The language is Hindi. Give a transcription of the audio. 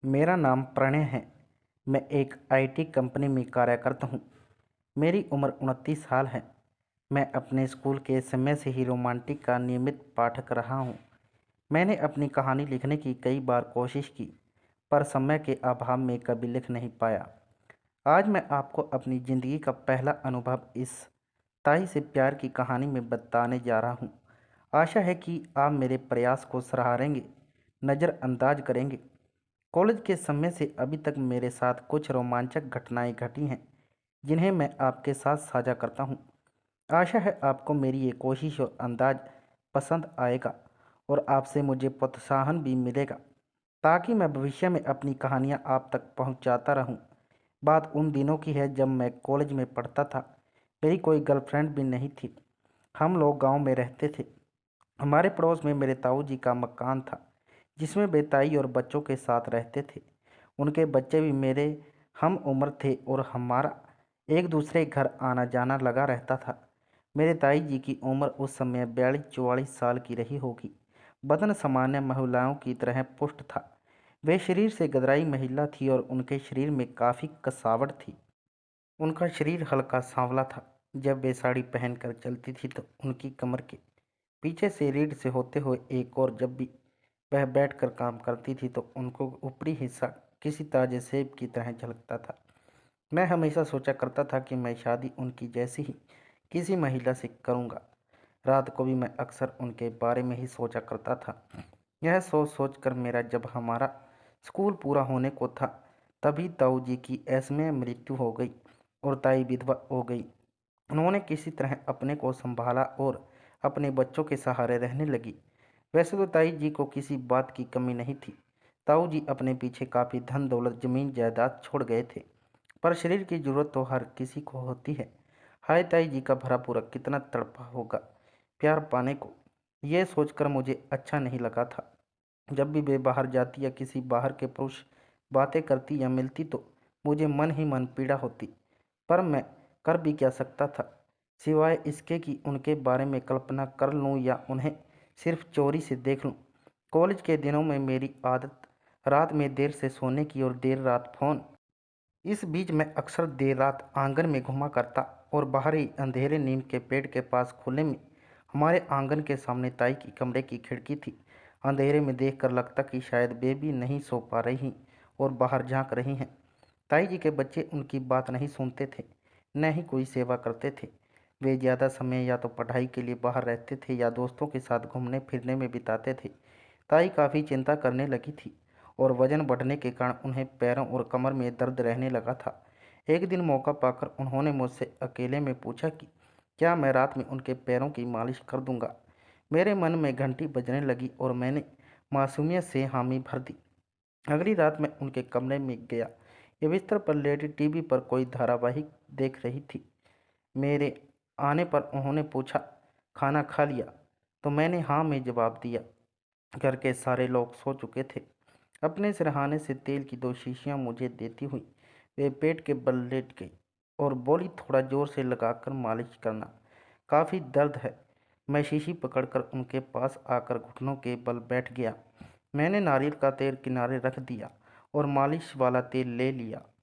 मेरा नाम प्रणय है। मैं एक आईटी कंपनी में कार्य करता हूँ। मेरी उम्र 29 साल है। मैं अपने स्कूल के समय से ही रोमांटिक का नियमित पाठक रहा हूँ। मैंने अपनी कहानी लिखने की कई बार कोशिश की, पर समय के अभाव में कभी लिख नहीं पाया। आज मैं आपको अपनी ज़िंदगी का पहला अनुभव इस ताई से प्यार की कहानी में बताने जा रहा हूँ। आशा है कि आप मेरे प्रयास को सराहेंगे, नज़रअंदाज करेंगे। कॉलेज के समय से अभी तक मेरे साथ कुछ रोमांचक घटनाएं घटी हैं, जिन्हें मैं आपके साथ साझा करता हूं। आशा है आपको मेरी ये कोशिश और अंदाज पसंद आएगा और आपसे मुझे प्रोत्साहन भी मिलेगा, ताकि मैं भविष्य में अपनी कहानियां आप तक पहुंचाता रहूं। बात उन दिनों की है जब मैं कॉलेज में पढ़ता था। मेरी कोई गर्लफ्रेंड भी नहीं थी। हम लोग गांव में रहते थे। हमारे पड़ोस में मेरे ताऊ जी का मकान था, जिसमें वे ताई और बच्चों के साथ रहते थे। उनके बच्चे भी मेरे हम उम्र थे और हमारा एक दूसरे घर आना जाना लगा रहता था। मेरे ताई जी की उम्र उस समय 42-44 साल की रही होगी। बदन सामान्य महिलाओं की तरह पुष्ट था। वे शरीर से गदराई महिला थी और उनके शरीर में काफ़ी कसावट थी। उनका शरीर हल्का सांवला था। जब वे साड़ी पहनकर चलती थी तो उनकी कमर के पीछे से रीढ़ से होते हुए एक और जब भी वह बैठकर काम करती थी तो उनको ऊपरी हिस्सा किसी ताजे सेब की तरह झलकता था। मैं हमेशा सोचा करता था कि मैं शादी उनकी जैसी ही किसी महिला से करूंगा। रात को भी मैं अक्सर उनके बारे में ही सोचा करता था। यह सोच सोच कर मेरा जब हमारा स्कूल पूरा होने को था, तभी ताऊ जी की असमय मृत्यु हो गई और ताई विधवा हो गई। उन्होंने किसी तरह अपने को संभाला और अपने बच्चों के सहारे रहने लगी। वैसे तो ताई जी को किसी बात की कमी नहीं थी। ताऊ जी अपने पीछे काफ़ी धन दौलत जमीन जायदाद छोड़ गए थे, पर शरीर की जरूरत तो हर किसी को होती है। हाय ताई जी का भरा पूरा कितना तड़पा होगा प्यार पाने को। यह सोचकर मुझे अच्छा नहीं लगा था। जब भी वे बाहर जाती या किसी बाहर के पुरुष बातें करती या मिलती तो मुझे मन ही मन पीड़ा होती। पर मैं कर भी क्या सकता था, सिवाय इसके कि उनके बारे में कल्पना कर लूं या उन्हें सिर्फ चोरी से देख लूं। कॉलेज के दिनों में मेरी आदत रात में देर से सोने की और देर रात फ़ोन। इस बीच मैं अक्सर देर रात आंगन में घुमा करता और बाहर ही अंधेरे नीम के पेड़ के पास खुले में हमारे आंगन के सामने ताई की कमरे की खिड़की थी। अंधेरे में देखकर लगता कि शायद वे भी नहीं सो पा रही और बाहर झांक रही हैं। ताई जी के बच्चे उनकी बात नहीं सुनते थे, न ही कोई सेवा करते थे। वे ज़्यादा समय या तो पढ़ाई के लिए बाहर रहते थे या दोस्तों के साथ घूमने फिरने में बिताते थे। ताई काफ़ी चिंता करने लगी थी और वजन बढ़ने के कारण उन्हें पैरों और कमर में दर्द रहने लगा था। एक दिन मौका पाकर उन्होंने मुझसे अकेले में पूछा कि क्या मैं रात में उनके पैरों की मालिश कर दूंगा। मेरे मन में घंटी बजने लगी और मैंने मासूमियत से हामी भर दी। अगली रात मैं उनके कमरे में गया। ये बिस्तर पर लेटी टीवी पर कोई धारावाहिक देख रही थी। मेरे आने पर उन्होंने पूछा, खाना खा लिया? तो मैंने हाँ में जवाब दिया। घर के सारे लोग सो चुके थे। अपने सिरहाने से तेल की 2 शीशियाँ मुझे देती हुई वे पेट के बल लेट गई और बोली, थोड़ा जोर से लगाकर मालिश करना, काफ़ी दर्द है। मैं शीशी पकड़कर उनके पास आकर घुटनों के बल बैठ गया। मैंने नारियल का तेल किनारे रख दिया और मालिश वाला तेल ले लिया।